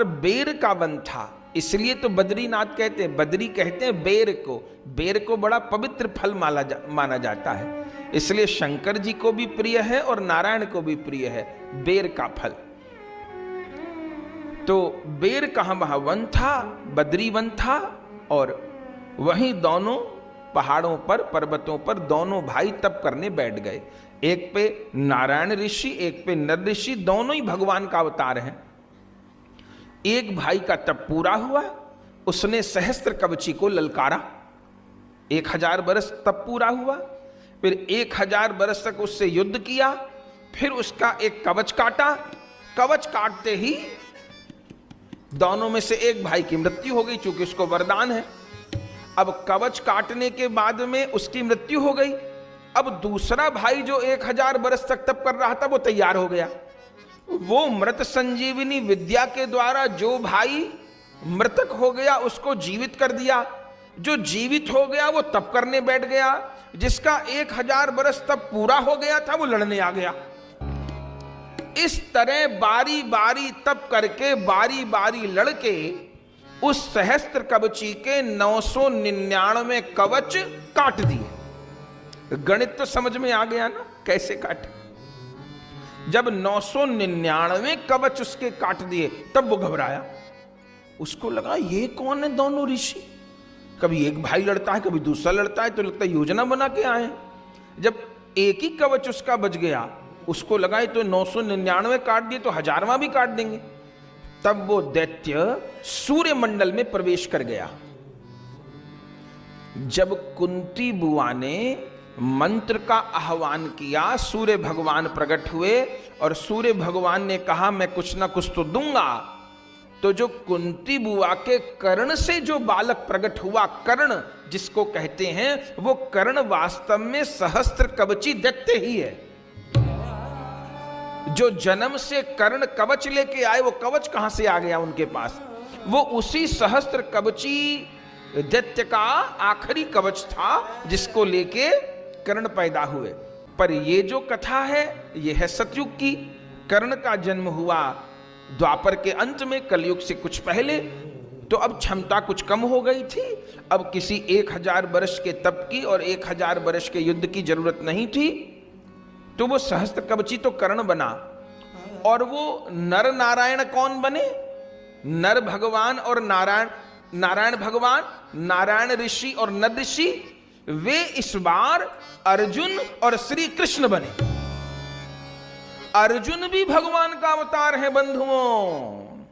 बेर का वन था, इसलिए तो बद्रीनाथ कहते हैं, बद्री कहते हैं बेर को। बेर को बड़ा पवित्र फल माना जाता है, इसलिए शंकर जी को भी प्रिय है और नारायण को भी प्रिय है बेर का फल। तो बेर कहां, वहां वन था, बद्री वन था, और वहीं दोनों पहाड़ों पर, पर्वतों पर दोनों भाई तप करने बैठ गए। एक पे नारायण ऋषि, एक पे नर ऋषि, दोनों ही भगवान का अवतार हैं। एक भाई का तप पूरा हुआ, उसने सहस्त्र कवची को ललकारा, 1000 बरस तप पूरा हुआ, फिर 1000 बरस तक उससे युद्ध किया, फिर उसका एक कवच काटा, कवच काटते ही दोनों में से एक भाई की मृत्यु हो गई, चूंकि उसको वरदान है। अब कवच काटने के बाद में उसकी मृत्यु हो गई। अब दूसरा भाई जो 1000 बरस तक तप कर रहा था वो तैयार हो गया। वो मृत संजीवनी विद्या के द्वारा जो भाई मृतक हो गया उसको जीवित कर दिया, जो जीवित हो गया वो तप करने बैठ गया, जिसका 1000 बरस तप पूरा हो गया था वो लड़ने आ गया। इस तरह बारी बारी तप करके, बारी बारी लड़के उस सहस्त्र कवची के 999 कवच काट दिए। गणित तो समझ में आ गया ना, कैसे काटे। जब 999 कवच उसके काट दिए तब वो घबराया, उसको लगा ये कौन है दोनों ऋषि, कभी एक भाई लड़ता है कभी दूसरा लड़ता है, तो लगता है योजना बना के आए। जब एक ही कवच उसका बच गया, उसको लगा तो 999 काट दिए तो 1000वां भी काट देंगे। तब वो दैत्य सूर्य मंडल में प्रवेश कर गया। जब कुंती बुआ ने मंत्र का आह्वान किया, सूर्य भगवान प्रकट हुए और सूर्य भगवान ने कहा मैं कुछ ना कुछ तो दूंगा। तो जो कुंती बुआ के कर्ण से जो बालक प्रकट हुआ, कर्ण जिसको कहते हैं, वो कर्ण वास्तव में सहस्त्र कवची दैत्य ही है। जो जन्म से कर्ण कवच लेके आए, वो कवच कहां से आ गया उनके पास, वो उसी सहस्त्र कवची दैत्य का आखिरी कवच था जिसको लेके कर्ण पैदा हुए। पर ये जो कथा है ये है सतयुग की। कर्ण का जन्म हुआ द्वापर के अंत में, कलयुग से कुछ पहले। तो अब क्षमता कुछ कम हो गई थी, अब किसी 1000 वर्ष के तप की और 1000 वर्ष के युद्ध की जरूरत नहीं थी। तो वो सहस्त्र कवची तो कर्ण बना, और वो नर नारायण कौन बने, नर भगवान और नारायण भगवान, नारायण ऋषि और नर ऋषि, वे इस बार अर्जुन और श्री कृष्ण बने। अर्जुन भी भगवान का अवतार है बंधुओं,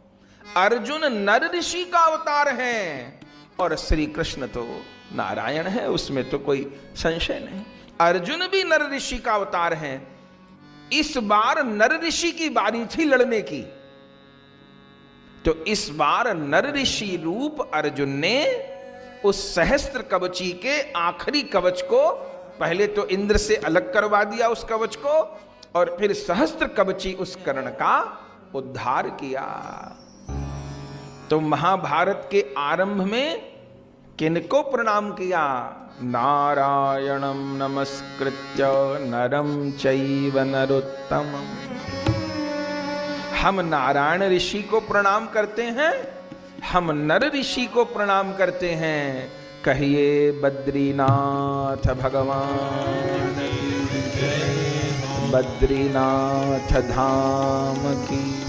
अर्जुन नर ऋषि का अवतार है और श्री कृष्ण तो नारायण है, उसमें तो कोई संशय नहीं। अर्जुन भी नर ऋषि का अवतार है। इस बार नर ऋषि की बारी थी लड़ने की, तो इस बार नर ऋषि रूप अर्जुन ने उस सहस्त्र कवची के आखिरी कवच को पहले तो इंद्र से अलग करवा दिया उस कवच को, और फिर सहस्त्र कवची उस कर्ण का उद्धार किया। तो महाभारत के आरंभ में किनको प्रणाम किया, नारायणं नमस्कृत्य नरं चैव नरोत्तमम्। हम नारायण ऋषि को प्रणाम करते हैं, हम नर ऋषि को प्रणाम करते हैं। कहिए बद्रीनाथ भगवान की, बद्रीनाथ धाम की।